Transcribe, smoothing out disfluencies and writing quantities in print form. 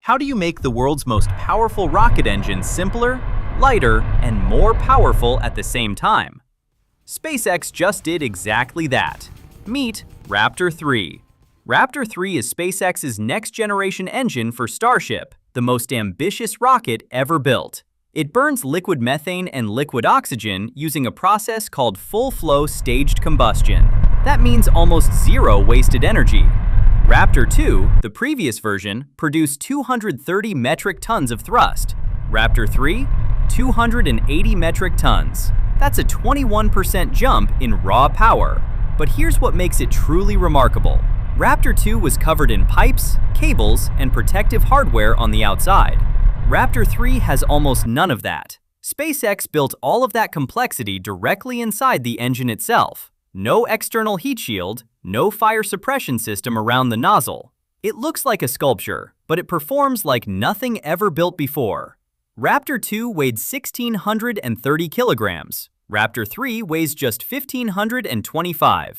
How do you make the world's most powerful rocket engine simpler, lighter, and more powerful at the same time? SpaceX just did exactly that. Meet Raptor 3. Raptor 3 is SpaceX's next-generation engine for Starship, the most ambitious rocket ever built. It burns liquid methane and liquid oxygen using a process called full-flow staged combustion. That means almost zero wasted energy. Raptor 2, the previous version, produced 230 metric tons of thrust. Raptor 3, 280 metric tons. That's a 21% jump in raw power. But here's what makes it truly remarkable. Raptor 2 was covered in pipes, cables, and protective hardware on the outside. Raptor 3 has almost none of that. SpaceX built all of that complexity directly inside the engine itself. No external heat shield, no fire suppression system around the nozzle. It looks like a sculpture, but it performs like nothing ever built before. Raptor 2 weighed 1,630 kilograms. Raptor 3 weighs just 1,525.